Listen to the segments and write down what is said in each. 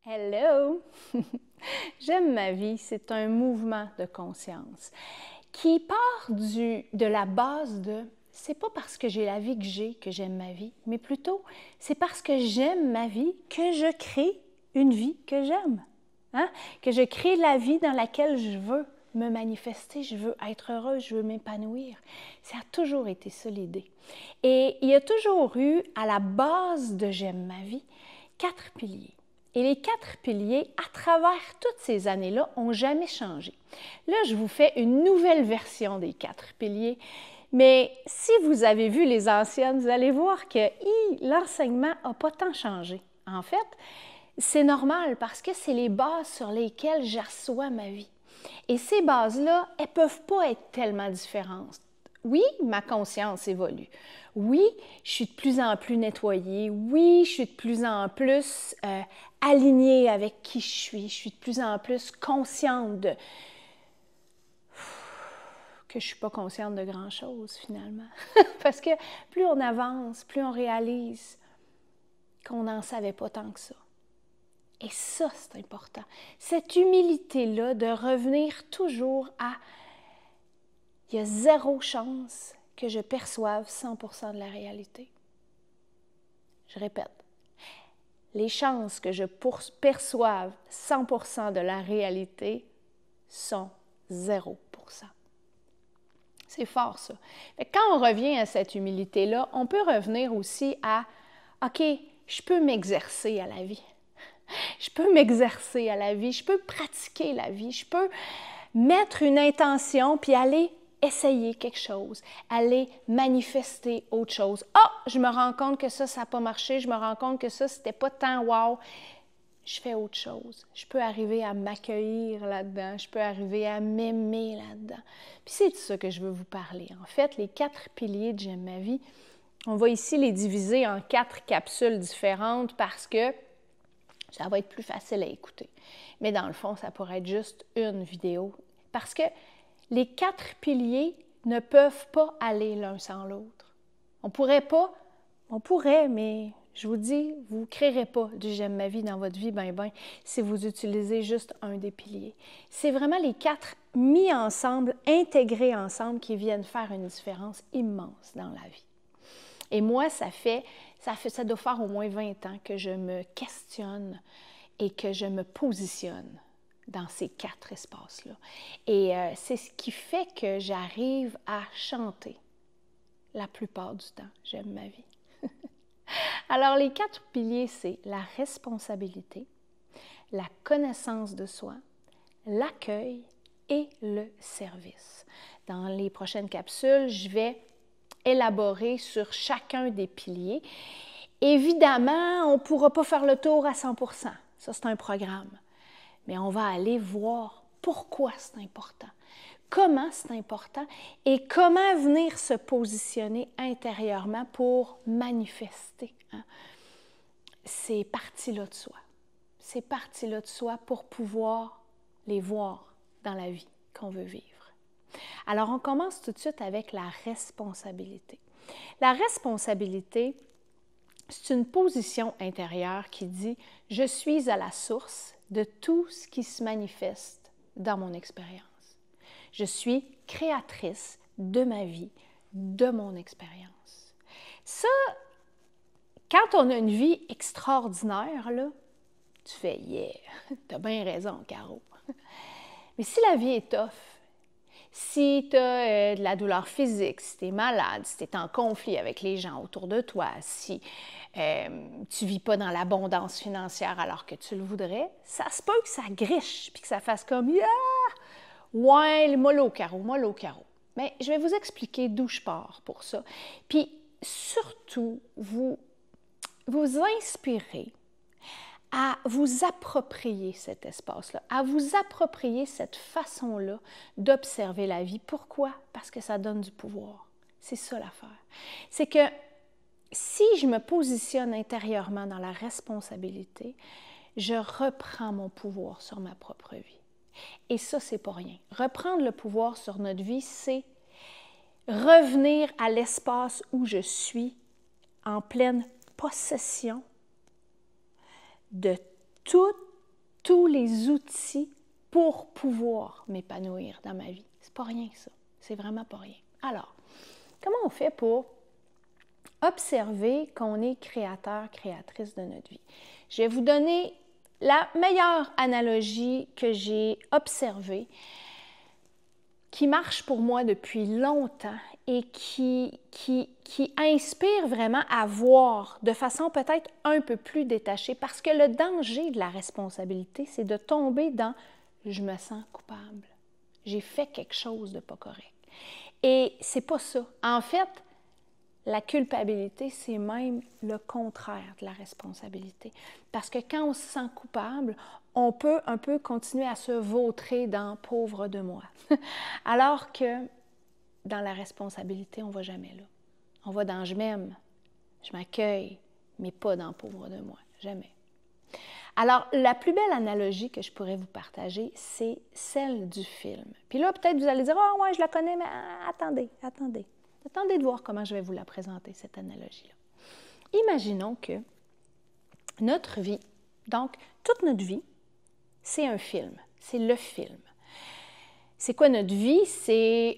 Hello! J'aime ma vie, c'est un mouvement de conscience qui part de la base de c'est pas parce que j'ai la vie que j'aime ma vie, mais plutôt c'est parce que j'aime ma vie que je crée une vie que j'aime. Hein? Que je crée la vie dans laquelle je veux me manifester, je veux être heureuse, je veux m'épanouir. Ça a toujours été ça l'idée. Et il y a toujours eu, à la base de j'aime ma vie, 4 piliers. Et les 4 piliers, à travers toutes ces années-là, n'ont jamais changé. Là, je vous fais une nouvelle version des 4 piliers. Mais si vous avez vu les anciennes, vous allez voir que l'enseignement n'a pas tant changé. En fait, c'est normal parce que c'est les bases sur lesquelles j'assois ma vie. Et ces bases-là, elles ne peuvent pas être tellement différentes. Oui, ma conscience évolue. Oui, je suis de plus en plus nettoyée. Oui, je suis de plus en plus alignée avec qui je suis. Je suis de plus en plus consciente que je ne suis pas consciente de grand-chose, finalement. Parce que plus on avance, plus on réalise qu'on n'en savait pas tant que ça. Et ça, c'est important. Cette humilité-là de revenir toujours à « il y a 0 chance que je perçoive 100% de la réalité ». Je répète, les chances que je perçoive 100% de la réalité sont 0%. C'est fort, ça. Quand on revient à cette humilité-là, on peut revenir aussi à « OK, je peux m'exercer à la vie. Je peux m'exercer à la vie, je peux pratiquer la vie, je peux mettre une intention puis aller essayer quelque chose, aller manifester autre chose. Ah, je me rends compte que ça n'a pas marché, je me rends compte que ça, c'était pas tant wow. Je fais autre chose. Je peux arriver à m'accueillir là-dedans, je peux arriver à m'aimer là-dedans. Puis c'est de ça que je veux vous parler. En fait, les 4 piliers de J'aime ma vie, on va ici les diviser en 4 capsules différentes parce que ça va être plus facile à écouter. Mais dans le fond, ça pourrait être juste une vidéo. Parce que les 4 piliers ne peuvent pas aller l'un sans l'autre. On pourrait, mais je vous dis, vous ne créerez pas du J'aime ma vie dans votre vie, si vous utilisez juste un des piliers. C'est vraiment les 4 mis ensemble, intégrés ensemble, qui viennent faire une différence immense dans la vie. Et moi, ça doit faire au moins 20 ans que je me questionne et que je me positionne dans ces 4 espaces-là. Et c'est ce qui fait que j'arrive à chanter la plupart du temps. J'aime ma vie. Alors, les 4 piliers, c'est la responsabilité, la connaissance de soi, l'accueil et le service. Dans les prochaines capsules, je vais élaborer sur chacun des piliers. Évidemment, on ne pourra pas faire le tour à 100%. Ça, c'est un programme. Mais on va aller voir pourquoi c'est important, comment c'est important et comment venir se positionner intérieurement pour manifester ces parties-là de soi. Ces parties-là de soi pour pouvoir les voir dans la vie qu'on veut vivre. Alors, on commence tout de suite avec la responsabilité. La responsabilité, c'est une position intérieure qui dit « Je suis à la source de tout ce qui se manifeste dans mon expérience. Je suis créatrice de ma vie, de mon expérience. » Ça, quand on a une vie extraordinaire, là, tu fais « Yeah, t'as bien raison, Caro. » Mais si la vie est tough, si tu as de la douleur physique, si tu es malade, si tu es en conflit avec les gens autour de toi, si tu ne vis pas dans l'abondance financière alors que tu le voudrais, ça se peut que ça griche puis que ça fasse comme « Yeah! Ouais, mollo carreau, mollo carreau. » Mais je vais vous expliquer d'où je pars pour ça. Puis surtout, vous inspirez à vous approprier cet espace-là, à vous approprier cette façon-là d'observer la vie. Pourquoi? Parce que ça donne du pouvoir. C'est ça l'affaire. C'est que si je me positionne intérieurement dans la responsabilité, je reprends mon pouvoir sur ma propre vie. Et ça, c'est pas rien. Reprendre le pouvoir sur notre vie, c'est revenir à l'espace où je suis en pleine possession de toute tous les outils pour pouvoir m'épanouir dans ma vie. C'est pas rien, ça. C'est vraiment pas rien. Alors, comment on fait pour observer qu'on est créateur, créatrice de notre vie? Je vais vous donner la meilleure analogie que j'ai observée, qui marche pour moi depuis longtemps et qui inspire vraiment à voir de façon peut-être un peu plus détachée, parce que le danger de la responsabilité, c'est de tomber dans « je me sens coupable, j'ai fait quelque chose de pas correct ». Et c'est pas ça. En fait, la culpabilité, c'est même le contraire de la responsabilité. Parce que quand on se sent coupable, on peut un peu continuer à se vautrer dans « pauvre de moi ». Alors que dans la responsabilité, on ne va jamais là. On va dans « je m'aime, je m'accueille », mais pas dans « pauvre de moi », jamais. Alors, la plus belle analogie que je pourrais vous partager, c'est celle du film. Puis là, peut-être vous allez dire « Ah, ouais, je la connais, mais attendez. Attendez de voir comment je vais vous la présenter, cette analogie-là. » Imaginons que notre vie, donc toute notre vie, c'est un film, c'est le film. C'est quoi notre vie? C'est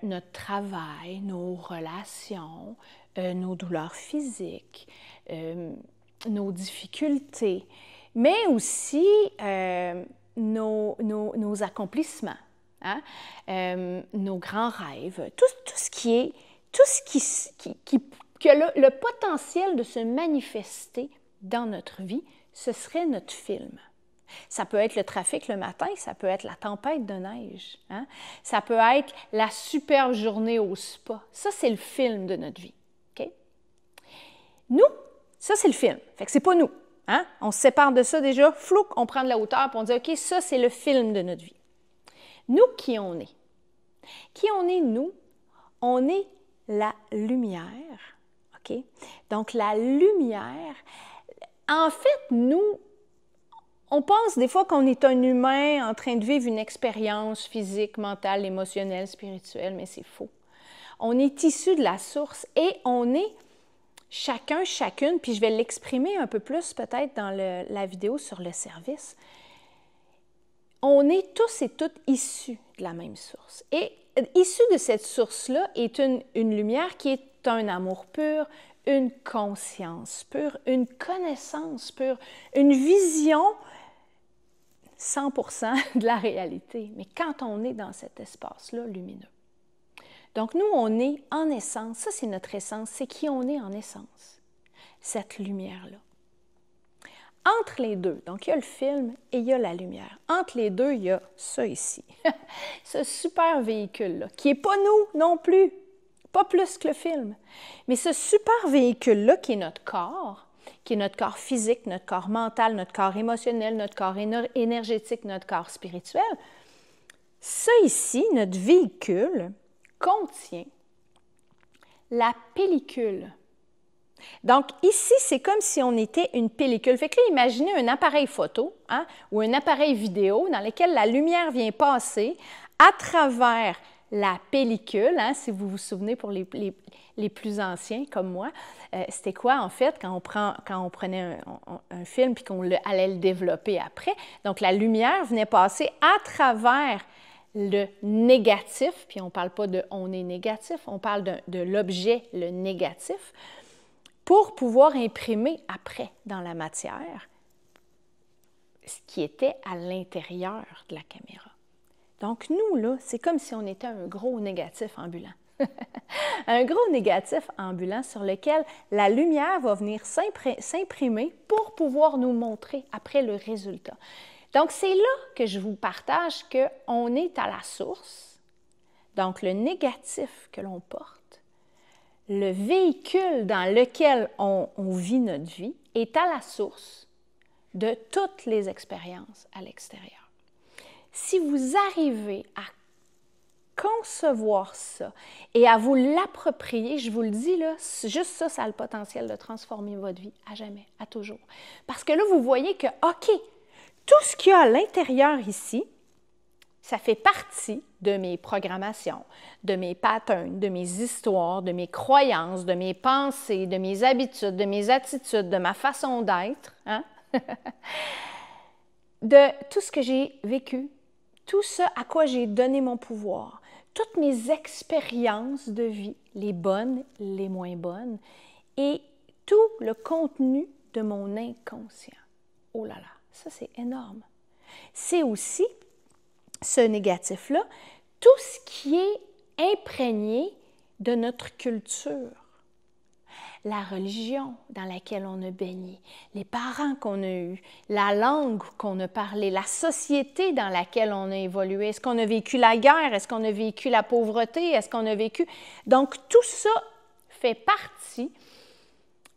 notre travail, nos relations, nos douleurs physiques, nos difficultés, mais aussi nos accomplissements. Hein? Nos grands rêves, tout ce qui a le potentiel de se manifester dans notre vie, ce serait notre film. Ça peut être le trafic le matin, ça peut être la tempête de neige, hein? Ça peut être la superbe journée au spa. Ça, c'est le film de notre vie. Okay? Nous, ça, c'est le film. Fait que c'est pas nous. Hein? On se sépare de ça déjà, flouc, on prend de la hauteur et on dit « OK, ça, c'est le film de notre vie. » Nous, qui on est? Qui on est, nous? On est la lumière, OK? Donc, la lumière, en fait, nous, on pense des fois qu'on est un humain en train de vivre une expérience physique, mentale, émotionnelle, spirituelle, mais c'est faux. On est issu de la source et on est chacun, chacune, puis je vais l'exprimer un peu plus peut-être dans la vidéo sur le service. On est tous et toutes issus de la même source. Et issu de cette source-là est une lumière qui est un amour pur, une conscience pure, une connaissance pure, une vision 100% de la réalité. Mais quand on est dans cet espace-là lumineux. Donc nous, on est en essence, ça c'est notre essence, c'est qui on est en essence, cette lumière-là. Entre les deux, donc il y a le film et il y a la lumière. Entre les deux, il y a ça ici, ce super véhicule-là, qui n'est pas nous non plus, pas plus que le film. Mais ce super véhicule-là, qui est notre corps physique, notre corps mental, notre corps émotionnel, notre corps énergétique, notre corps spirituel, ça ici, notre véhicule, contient la pellicule. Donc, ici, c'est comme si on était une pellicule. Fait que là, imaginez un appareil photo hein, ou un appareil vidéo dans lequel la lumière vient passer à travers la pellicule. Hein, si vous vous souvenez pour les plus anciens comme moi, c'était quoi en fait quand on prenait un film puis qu'on allait le développer après? Donc, la lumière venait passer à travers le négatif, puis on ne parle pas de « on est négatif », on parle de l'objet, le négatif, pour pouvoir imprimer après dans la matière ce qui était à l'intérieur de la caméra. Donc nous, là, c'est comme si on était un gros négatif ambulant. Un gros négatif ambulant sur lequel la lumière va venir s'imprimer pour pouvoir nous montrer après le résultat. Donc, c'est là que je vous partage qu'on est à la source, donc le négatif que l'on porte, le véhicule dans lequel on vit notre vie est à la source de toutes les expériences à l'extérieur. Si vous arrivez à concevoir ça et à vous l'approprier, je vous le dis, là, juste ça, ça a le potentiel de transformer votre vie à jamais, à toujours. Parce que là, vous voyez que, OK, tout ce qu'il y a à l'intérieur ici, ça fait partie de mes programmations, de mes patterns, de mes histoires, de mes croyances, de mes pensées, de mes habitudes, de mes attitudes, de ma façon d'être. Hein? de tout ce que j'ai vécu, tout ce à quoi j'ai donné mon pouvoir, toutes mes expériences de vie, les bonnes, les moins bonnes, et tout le contenu de mon inconscient. Oh là là, ça c'est énorme. C'est aussi, ce négatif-là, tout ce qui est imprégné de notre culture. La religion dans laquelle on a baigné, les parents qu'on a eus, la langue qu'on a parlé, la société dans laquelle on a évolué. Est-ce qu'on a vécu la guerre? Est-ce qu'on a vécu la pauvreté? Est-ce qu'on a vécu... Donc, tout ça fait partie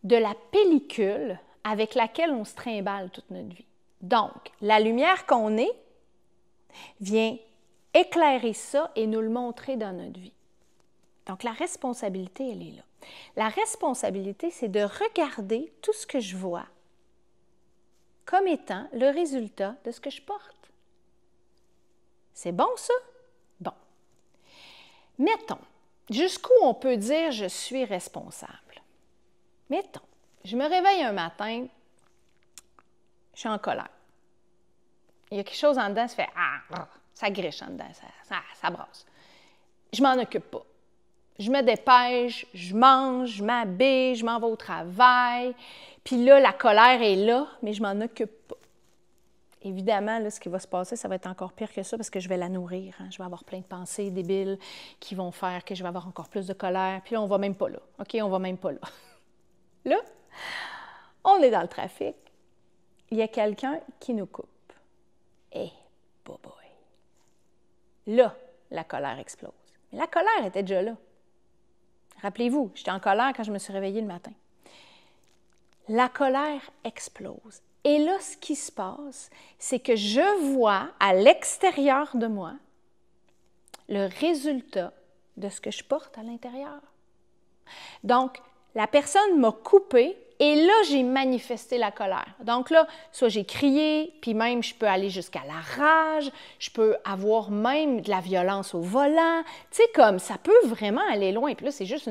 de la pellicule avec laquelle on se trimballe toute notre vie. Donc, la lumière qu'on est vient éclairer ça et nous le montrer dans notre vie. Donc, la responsabilité, elle est là. La responsabilité, c'est de regarder tout ce que je vois comme étant le résultat de ce que je porte. C'est bon, ça? Bon. Mettons, jusqu'où on peut dire « je suis responsable ». Mettons, je me réveille un matin, je suis en colère. Il y a quelque chose en dedans, ça fait « ah », ça griche en dedans, ça brasse. Je m'en occupe pas. Je me dépêche, je mange, je m'habille, je m'en vais au travail. Puis là, la colère est là, mais je m'en occupe pas. Évidemment, là, ce qui va se passer, ça va être encore pire que ça parce que je vais la nourrir. Hein. Je vais avoir plein de pensées débiles qui vont faire que je vais avoir encore plus de colère. Puis là, on va même pas là. OK, on va même pas là. Là, on est dans le trafic. Il y a quelqu'un qui nous coupe. Eh, boy. Là, la colère explose. Mais la colère était déjà là. Rappelez-vous, j'étais en colère quand je me suis réveillée le matin. La colère explose. Et là, ce qui se passe, c'est que je vois à l'extérieur de moi le résultat de ce que je porte à l'intérieur. Donc, la personne m'a coupé et là, j'ai manifesté la colère. Donc là, soit j'ai crié, puis même je peux aller jusqu'à la rage, je peux avoir même de la violence au volant. Tu sais, comme ça peut vraiment aller loin. Puis là, c'est juste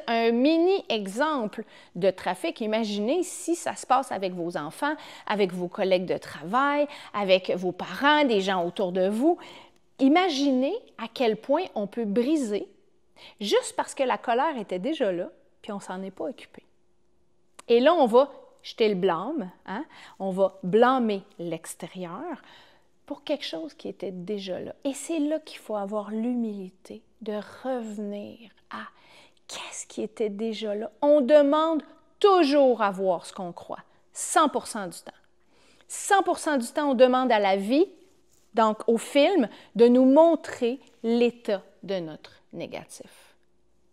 un mini exemple de trafic. Imaginez si ça se passe avec vos enfants, avec vos collègues de travail, avec vos parents, des gens autour de vous. Imaginez à quel point on peut briser juste parce que la colère était déjà là, puis on ne s'en est pas occupé. Et là, on va jeter le blâme, hein? On va blâmer l'extérieur pour quelque chose qui était déjà là. Et c'est là qu'il faut avoir l'humilité de revenir à qu'est-ce qui était déjà là. On demande toujours à voir ce qu'on croit, 100% du temps. 100% du temps, on demande à la vie, donc au film, de nous montrer l'état de notre négatif,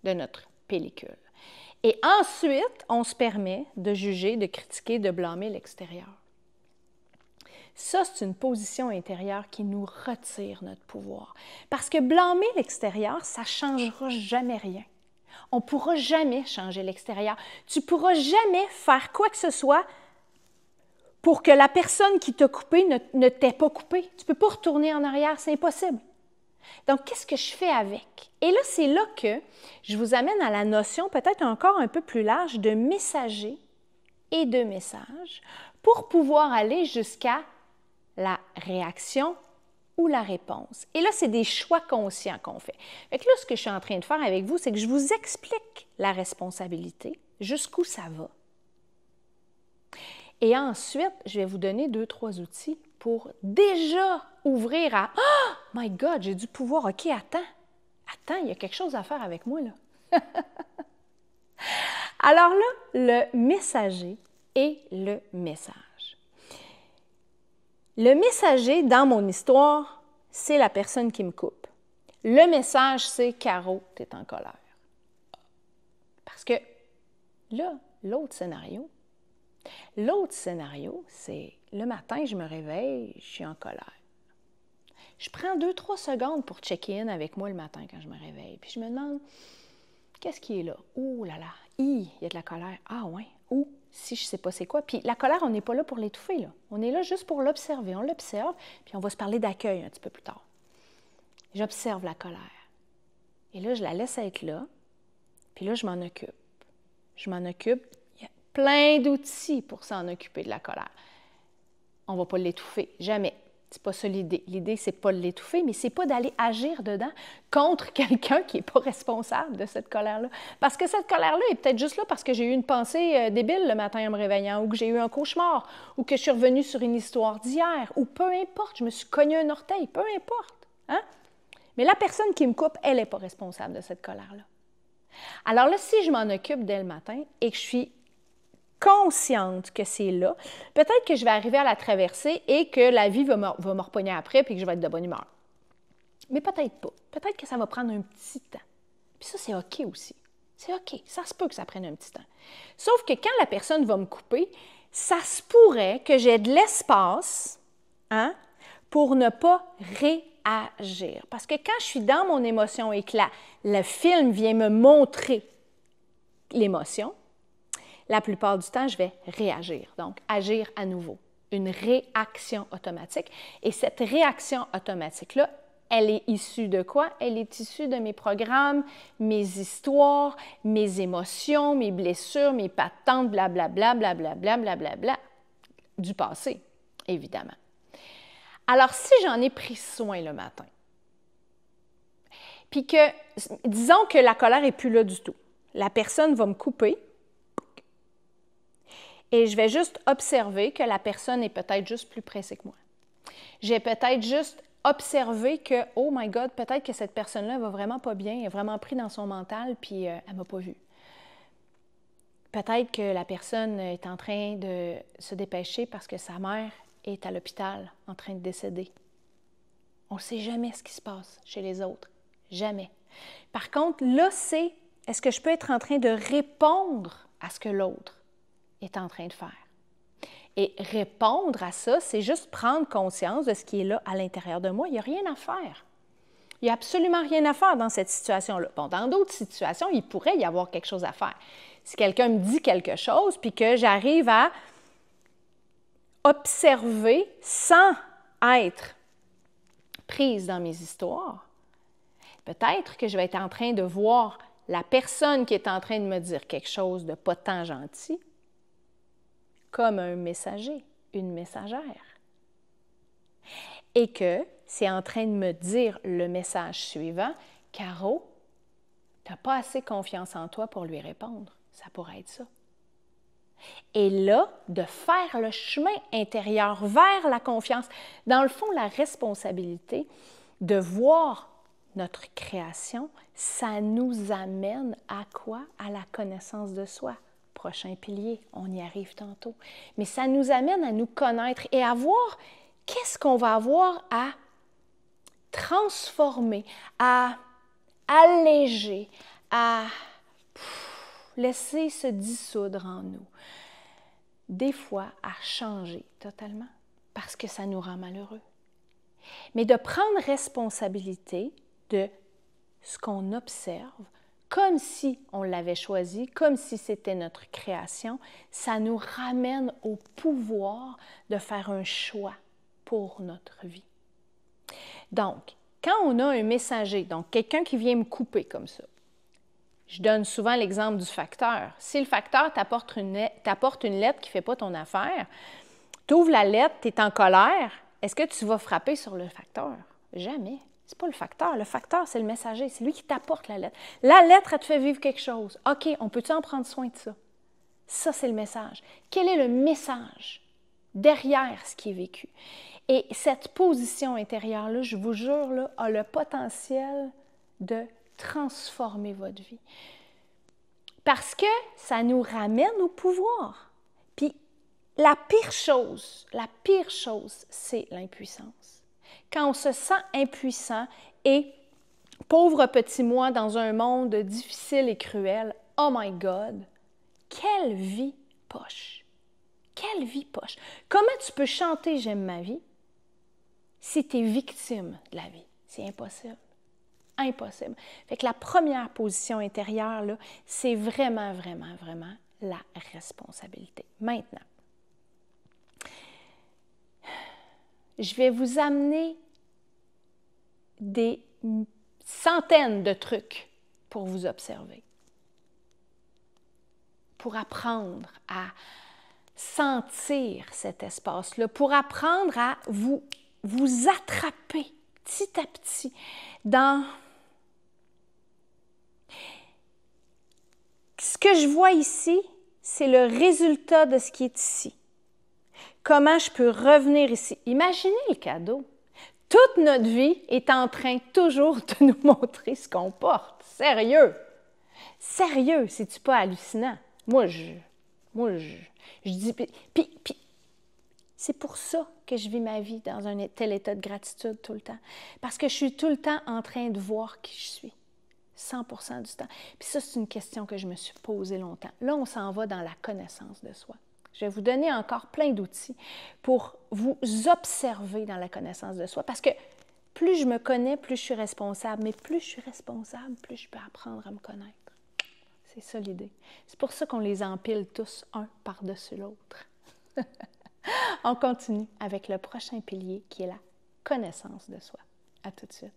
de notre pellicule. Et ensuite, on se permet de juger, de critiquer, de blâmer l'extérieur. Ça, c'est une position intérieure qui nous retire notre pouvoir. Parce que blâmer l'extérieur, ça ne changera jamais rien. On ne pourra jamais changer l'extérieur. Tu ne pourras jamais faire quoi que ce soit pour que la personne qui t'a coupé ne t'ait pas coupé. Tu ne peux pas retourner en arrière, c'est impossible. Donc, qu'est-ce que je fais avec? Et là, c'est là que je vous amène à la notion peut-être encore un peu plus large de messager et de message pour pouvoir aller jusqu'à la réaction ou la réponse. Et là, c'est des choix conscients qu'on fait. Fait que là, ce que je suis en train de faire avec vous, c'est que je vous explique la responsabilité, jusqu'où ça va. Et ensuite, je vais vous donner 2-3 outils pour déjà ouvrir à « Oh my God, j'ai du pouvoir. OK, attends, il y a quelque chose à faire avec moi, là. » Alors là, le messager et le message. Le messager, dans mon histoire, c'est la personne qui me coupe. Le message, c'est « Caro, tu es en colère. » Parce que là, l'autre scénario, c'est le matin, je me réveille, je suis en colère. Je prends 2-3 secondes pour check-in avec moi le matin quand je me réveille. Puis je me demande, qu'est-ce qui est là? Oh là là, il y a de la colère. Ah ouais, ou si je ne sais pas c'est quoi. Puis la colère, on n'est pas là pour l'étouffer, là. On est là juste pour l'observer. On l'observe, puis on va se parler d'accueil un petit peu plus tard. J'observe la colère. Et là, je la laisse être là. Puis là, je m'en occupe. Il y a plein d'outils pour s'en occuper de la colère. on ne va pas l'étouffer, jamais. C'est pas ça l'idée. L'idée, c'est pas de l'étouffer, mais c'est pas d'aller agir dedans contre quelqu'un qui n'est pas responsable de cette colère-là. Parce que cette colère-là est peut-être juste là parce que j'ai eu une pensée débile le matin en me réveillant, ou que j'ai eu un cauchemar, ou que je suis revenue sur une histoire d'hier, ou peu importe, je me suis cogné un orteil, peu importe. Hein? Mais la personne qui me coupe, elle n'est pas responsable de cette colère-là. Alors là, si je m'en occupe dès le matin et que je suis consciente que c'est là, peut-être que je vais arriver à la traverser et que la vie va me repogner après puis que je vais être de bonne humeur. Mais peut-être pas. Peut-être que ça va prendre un petit temps. Puis ça, c'est OK aussi. C'est OK. Ça se peut que ça prenne un petit temps. Sauf que quand la personne va me couper, ça se pourrait que j'ai de l'espace, hein, pour ne pas réagir. Parce que quand je suis dans mon émotion et que le film vient me montrer l'émotion, la plupart du temps, je vais réagir, donc agir à nouveau, une réaction automatique. Et cette réaction automatique-là, elle est issue de quoi? Elle est issue de mes programmes, mes histoires, mes émotions, mes blessures, mes patentes, blablabla, blablabla, blablabla, du passé, évidemment. Alors, si j'en ai pris soin le matin, puis que, disons que la colère n'est plus là du tout, la personne va me couper, et je vais juste observer que la personne est peut-être juste plus pressée que moi. J'ai peut-être juste observé que, oh my God, peut-être que cette personne-là va vraiment pas bien, elle est vraiment prise dans son mental, puis elle ne m'a pas vue. Peut-être que la personne est en train de se dépêcher parce que sa mère est à l'hôpital en train de décéder. On ne sait jamais ce qui se passe chez les autres. Jamais. Par contre, là, c'est, est-ce que je peux être en train de répondre à ce que l'autre est en train de faire? Et répondre à ça, c'est juste prendre conscience de ce qui est là à l'intérieur de moi. Il n'y a rien à faire. Il n'y a absolument rien à faire dans cette situation-là. Bon, dans d'autres situations, il pourrait y avoir quelque chose à faire. Si quelqu'un me dit quelque chose, puis que j'arrive à observer sans être prise dans mes histoires, peut-être que je vais être en train de voir la personne qui est en train de me dire quelque chose de pas tant gentil comme un messager, une messagère. Et que c'est en train de me dire le message suivant, « Caro, tu n'as pas assez confiance en toi pour lui répondre. » Ça pourrait être ça. Et là, de faire le chemin intérieur vers la confiance, dans le fond, la responsabilité de voir notre création, ça nous amène à quoi? À la connaissance de soi. Prochain pilier, on y arrive tantôt. Mais ça nous amène à nous connaître et à voir qu'est-ce qu'on va avoir à transformer, à alléger, à laisser se dissoudre en nous. Des fois, à changer totalement, parce que ça nous rend malheureux. Mais de prendre responsabilité de ce qu'on observe, comme si on l'avait choisi, comme si c'était notre création, ça nous ramène au pouvoir de faire un choix pour notre vie. Donc, quand on a un messager, donc quelqu'un qui vient me couper comme ça, je donne souvent l'exemple du facteur. Si le facteur t'apporte une lettre qui ne fait pas ton affaire, tu ouvres la lettre, tu es en colère, est-ce que tu vas frapper sur le facteur? Jamais. Ce n'est pas le facteur. Le facteur, c'est le messager. C'est lui qui t'apporte la lettre. La lettre, elle te fait vivre quelque chose. OK, on peut-tu en prendre soin de ça? Ça, c'est le message. Quel est le message derrière ce qui est vécu? Et cette position intérieure-là, je vous jure, là, a le potentiel de transformer votre vie. Parce que ça nous ramène au pouvoir. Puis la pire chose, c'est l'impuissance. Quand on se sent impuissant et pauvre petit moi dans un monde difficile et cruel, oh my God, quelle vie poche! Quelle vie poche! Comment tu peux chanter « J'aime ma vie » si tu es victime de la vie? C'est impossible. Impossible. Fait que la première position intérieure, là, c'est vraiment, vraiment, vraiment la responsabilité. Maintenant, je vais vous amener des centaines de trucs pour vous observer, pour apprendre à sentir cet espace-là, pour apprendre à vous attraper petit à petit dans... Ce que je vois ici, c'est le résultat de ce qui est ici. Comment je peux revenir ici? Imaginez le cadeau. Toute notre vie est en train toujours de nous montrer ce qu'on porte. Sérieux! Sérieux, c'est-tu pas hallucinant? Moi, je dis... Puis, c'est pour ça que je vis ma vie dans un tel état de gratitude tout le temps. Parce que je suis tout le temps en train de voir qui je suis. 100% du temps. Puis ça, c'est une question que je me suis posée longtemps. Là, on s'en va dans la connaissance de soi. Je vais vous donner encore plein d'outils pour vous observer dans la connaissance de soi. Parce que plus je me connais, plus je suis responsable. Mais plus je suis responsable, plus je peux apprendre à me connaître. C'est ça l'idée. C'est pour ça qu'on les empile tous un par-dessus l'autre. On continue avec le prochain pilier qui est la connaissance de soi. À tout de suite.